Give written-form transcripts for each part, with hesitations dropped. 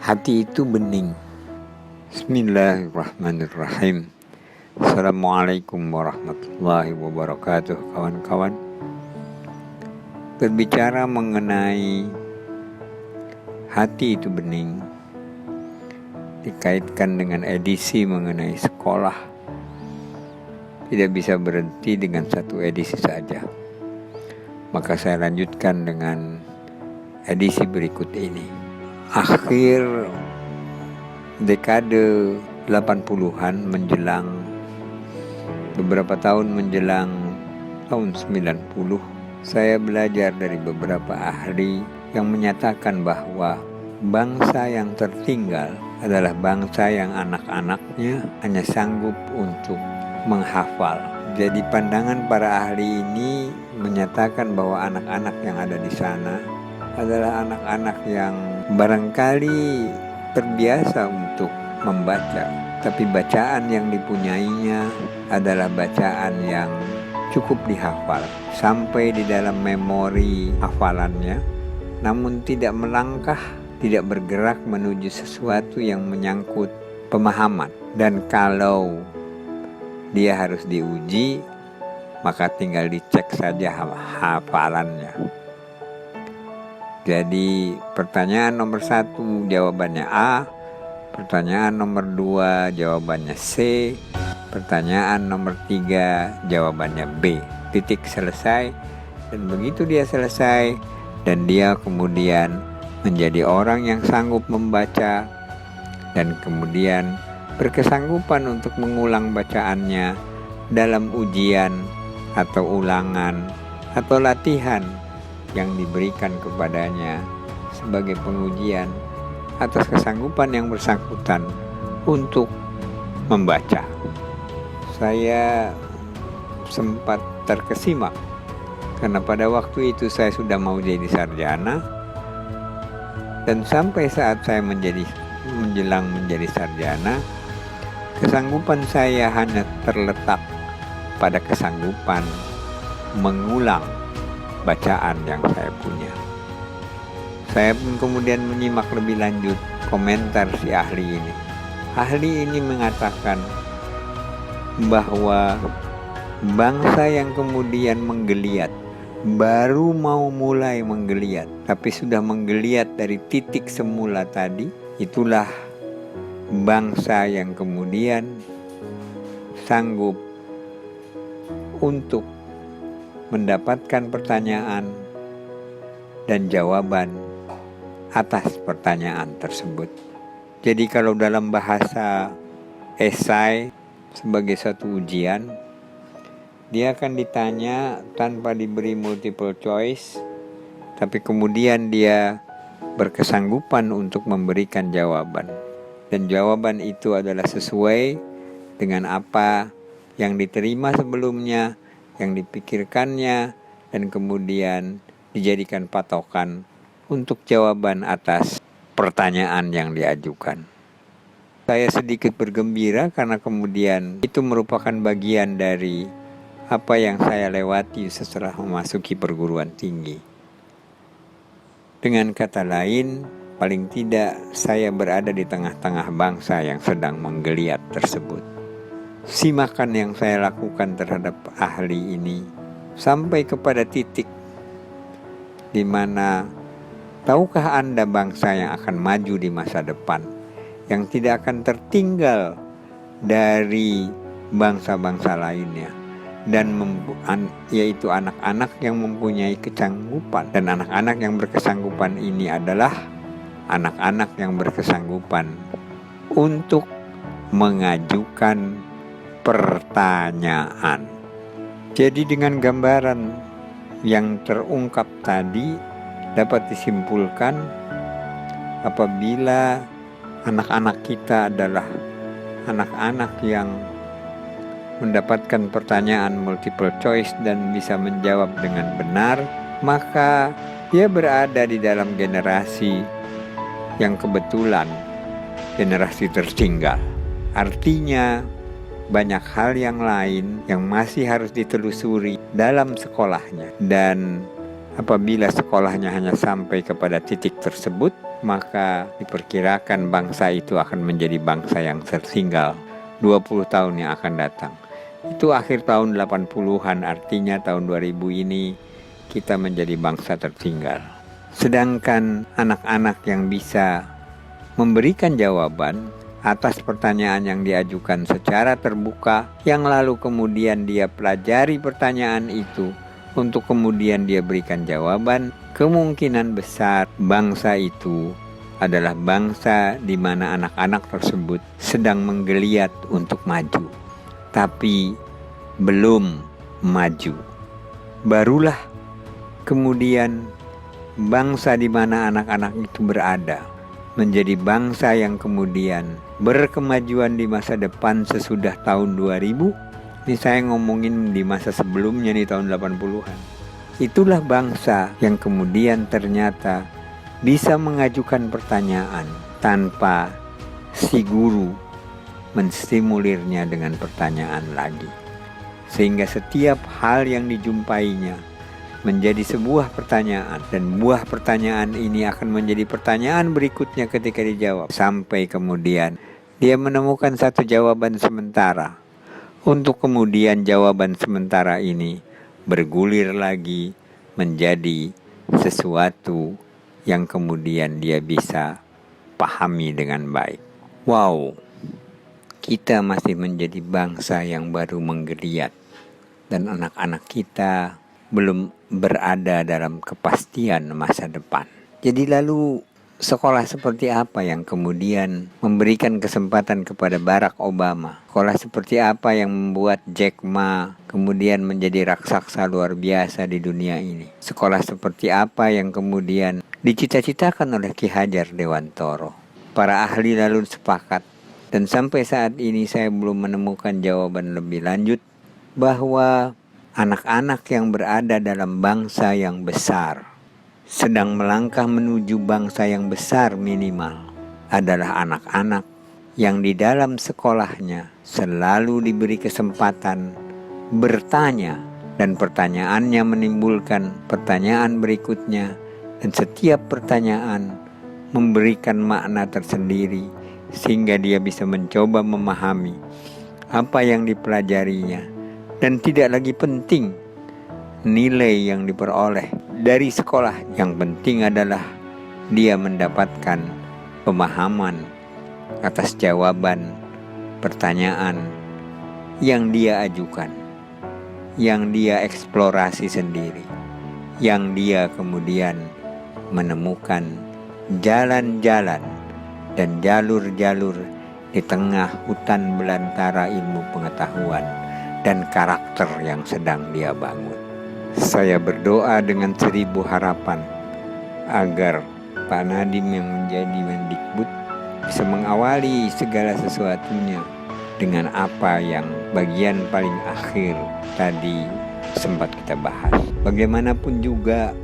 Hati itu bening. Bismillahirrahmanirrahim. Assalamualaikum warahmatullahi wabarakatuh, kawan-kawan. Berbicara mengenai hati itu bening, dikaitkan dengan edisi mengenai sekolah, tidak bisa berhenti dengan satu edisi saja. Maka saya lanjutkan dengan edisi berikut ini. Akhir dekade 80-an menjelang beberapa tahun menjelang tahun 90, saya belajar dari beberapa ahli yang menyatakan bahwa bangsa yang tertinggal adalah bangsa yang anak-anaknya hanya sanggup untuk menghafal. Jadi pandangan para ahli ini menyatakan bahwa anak-anak yang ada di sana adalah anak-anak yang barangkali terbiasa untuk membaca, tapi bacaan yang dipunyainya adalah bacaan yang cukup dihafal sampai di dalam memori hafalannya, namun tidak melangkah, tidak bergerak menuju sesuatu yang menyangkut pemahaman. Dan kalau dia harus diuji, maka tinggal dicek saja hafalannya. Jadi pertanyaan nomor 1 jawabannya A, pertanyaan nomor 2 jawabannya C, pertanyaan nomor 3 jawabannya B. Titik, selesai. Dan begitu dia selesai dan dia kemudian menjadi orang yang sanggup membaca dan kemudian berkesanggupan untuk mengulang bacaannya dalam ujian atau ulangan atau latihan yang diberikan kepadanya sebagai pengujian atas kesanggupan yang bersangkutan untuk membaca. Saya sempat terkesima karena pada waktu itu saya sudah mau jadi sarjana, dan sampai saat saya menjelang menjadi sarjana, kesanggupan saya hanya terletak pada kesanggupan mengulang bacaan yang saya punya. Saya pun kemudian menyimak lebih lanjut komentar si ahli ini. Ahli ini mengatakan bahwa bangsa yang kemudian menggeliat, baru mau mulai menggeliat, tapi sudah menggeliat dari titik semula tadi, itulah bangsa yang kemudian sanggup untuk mendapatkan pertanyaan dan jawaban atas pertanyaan tersebut. Jadi kalau dalam bahasa esai sebagai suatu ujian, dia akan ditanya tanpa diberi multiple choice, tapi kemudian dia berkesanggupan untuk memberikan jawaban. Dan jawaban itu adalah sesuai dengan apa yang diterima sebelumnya, yang dipikirkannya, dan kemudian dijadikan patokan untuk jawaban atas pertanyaan yang diajukan. Saya sedikit bergembira karena kemudian itu merupakan bagian dari apa yang saya lewati setelah memasuki perguruan tinggi. Dengan kata lain, paling tidak saya berada di tengah-tengah bangsa yang sedang menggeliat tersebut. Simakan yang saya lakukan terhadap ahli ini sampai kepada titik di mana, tahukah Anda bangsa yang akan maju di masa depan, yang tidak akan tertinggal dari bangsa-bangsa lainnya, dan yaitu anak-anak yang mempunyai kesanggupan. Dan anak-anak yang berkesanggupan ini adalah anak-anak yang berkesanggupan untuk mengajukan pertanyaan. Jadi dengan gambaran yang terungkap tadi dapat disimpulkan, apabila anak-anak kita adalah anak-anak yang mendapatkan pertanyaan multiple choice dan bisa menjawab dengan benar, maka dia berada di dalam generasi yang kebetulan generasi tertinggal. Artinya banyak hal yang lain yang masih harus ditelusuri dalam sekolahnya, dan apabila sekolahnya hanya sampai kepada titik tersebut, maka diperkirakan bangsa itu akan menjadi bangsa yang tertinggal 20 tahun yang akan datang. Itu akhir tahun 80-an, artinya tahun 2000 ini kita menjadi bangsa tertinggal. Sedangkan anak-anak yang bisa memberikan jawaban atas pertanyaan yang diajukan secara terbuka, yang lalu kemudian dia pelajari pertanyaan itu untuk kemudian dia berikan jawaban, kemungkinan besar bangsa itu adalah bangsa di mana anak-anak tersebut sedang menggeliat untuk maju, tapi belum maju. Barulah kemudian bangsa di mana anak-anak itu berada menjadi bangsa yang kemudian berkemajuan di masa depan sesudah tahun 2000. Ini saya ngomongin di masa sebelumnya nih, tahun 80-an. Itulah bangsa yang kemudian ternyata bisa mengajukan pertanyaan tanpa si guru menstimulirnya dengan pertanyaan lagi. Sehingga setiap hal yang dijumpainya menjadi sebuah pertanyaan, dan buah pertanyaan ini akan menjadi pertanyaan berikutnya ketika dijawab, sampai kemudian dia menemukan satu jawaban sementara, untuk kemudian jawaban sementara ini bergulir lagi menjadi sesuatu yang kemudian dia bisa pahami dengan baik. Wow, kita masih menjadi bangsa yang baru menggeliat, dan anak-anak kita belum berada dalam kepastian masa depan. Jadi lalu sekolah seperti apa yang kemudian memberikan kesempatan kepada Barack Obama? Sekolah seperti apa yang membuat Jack Ma kemudian menjadi raksasa luar biasa di dunia ini? Sekolah seperti apa yang kemudian dicita-citakan oleh Ki Hajar Dewantoro? Para ahli lalu sepakat, dan sampai saat ini saya belum menemukan jawaban lebih lanjut, bahwa anak-anak yang berada dalam bangsa yang besar, sedang melangkah menuju bangsa yang besar minimal, adalah anak-anak yang di dalam sekolahnya selalu diberi kesempatan bertanya, dan pertanyaannya menimbulkan pertanyaan berikutnya, dan setiap pertanyaan memberikan makna tersendiri sehingga dia bisa mencoba memahami apa yang dipelajarinya. Dan tidak lagi penting nilai yang diperoleh dari sekolah. Yang penting adalah dia mendapatkan pemahaman atas jawaban pertanyaan yang dia ajukan, yang dia eksplorasi sendiri, yang dia kemudian menemukan jalan-jalan dan jalur-jalur di tengah hutan belantara ilmu pengetahuan dan karakter yang sedang dia bangun. Saya berdoa dengan 1000 harapan agar Pak Nadiem yang menjadi Mendikbud bisa mengawali segala sesuatunya dengan apa yang bagian paling akhir tadi sempat kita bahas. Bagaimanapun juga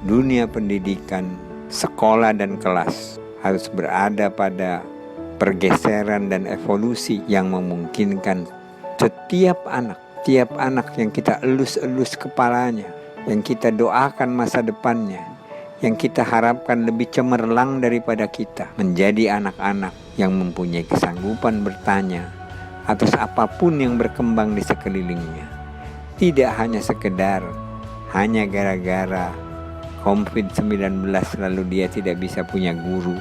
dunia pendidikan, sekolah dan kelas harus berada pada pergeseran dan evolusi yang memungkinkan setiap anak yang kita elus-elus kepalanya, yang kita doakan masa depannya, yang kita harapkan lebih cemerlang daripada kita, menjadi anak-anak yang mempunyai kesanggupan bertanya atas apapun yang berkembang di sekelilingnya. Tidak hanya sekedar hanya gara-gara COVID-19 lalu dia tidak bisa punya guru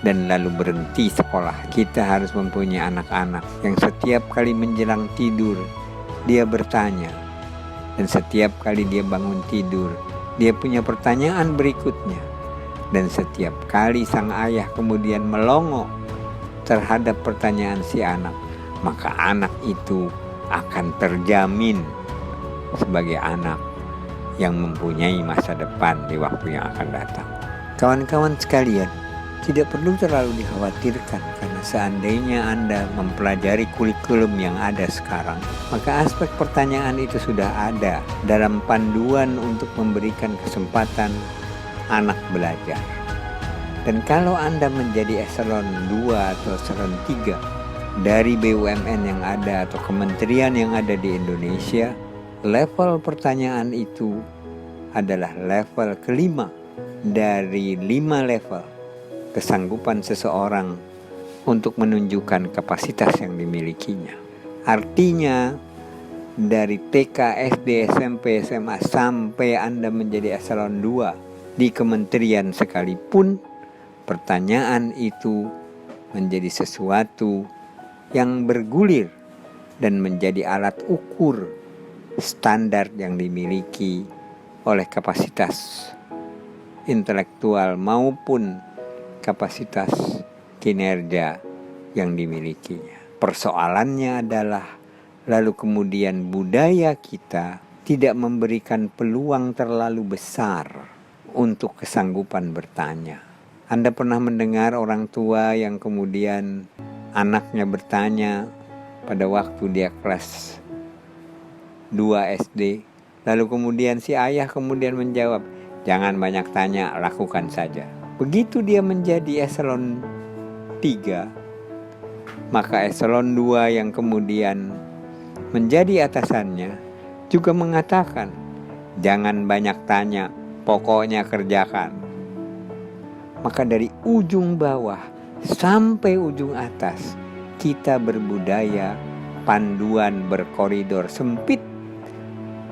dan lalu berhenti sekolah. Kita harus mempunyai anak-anak yang setiap kali menjelang tidur dia bertanya, dan setiap kali dia bangun tidur dia punya pertanyaan berikutnya, dan setiap kali sang ayah kemudian melongo terhadap pertanyaan si anak, maka anak itu akan terjamin sebagai anak yang mempunyai masa depan di waktu yang akan datang. Kawan-kawan sekalian, tidak perlu terlalu dikhawatirkan, karena seandainya Anda mempelajari kurikulum yang ada sekarang, maka aspek pertanyaan itu sudah ada dalam panduan untuk memberikan kesempatan anak belajar. Dan kalau Anda menjadi eselon 2 atau eselon 3 dari BUMN yang ada atau kementerian yang ada di Indonesia, level pertanyaan itu adalah level kelima dari 5 level kesanggupan seseorang untuk menunjukkan kapasitas yang dimilikinya. Artinya, dari TK, SD, SMP, SMA sampai Anda menjadi eselon 2 di kementerian sekalipun, pertanyaan itu menjadi sesuatu yang bergulir dan menjadi alat ukur standar yang dimiliki oleh kapasitas intelektual maupun kapasitas kinerja yang dimilikinya. Persoalannya adalah lalu kemudian budaya kita tidak memberikan peluang terlalu besar untuk kesanggupan bertanya. Anda pernah mendengar orang tua yang kemudian anaknya bertanya pada waktu dia kelas 2 SD, lalu kemudian si ayah kemudian menjawab, "Jangan banyak tanya, lakukan saja." Begitu dia menjadi eselon 3, maka eselon 2 yang kemudian menjadi atasannya juga mengatakan, "Jangan banyak tanya, pokoknya kerjakan." Maka dari ujung bawah sampai ujung atas, kita berbudaya panduan berkoridor sempit,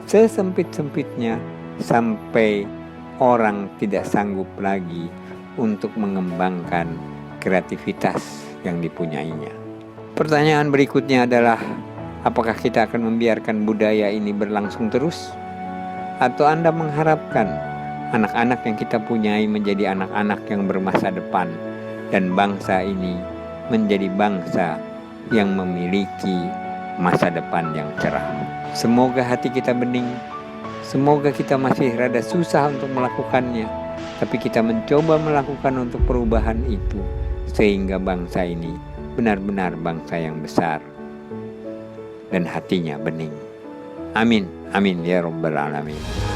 sesempit-sempitnya sampai orang tidak sanggup lagi untuk mengembangkan kreativitas yang dipunyainya. Pertanyaan berikutnya adalah, apakah kita akan membiarkan budaya ini berlangsung terus? Atau Anda mengharapkan anak-anak yang kita punyai menjadi anak-anak yang bermasa depan dan bangsa ini menjadi bangsa yang memiliki masa depan yang cerah? Semoga hati kita bening, semoga kita masih rada susah untuk melakukannya, tapi kita mencoba melakukan untuk perubahan itu, sehingga bangsa ini benar-benar bangsa yang besar dan hatinya bening. Amin, amin ya rabbal alamin.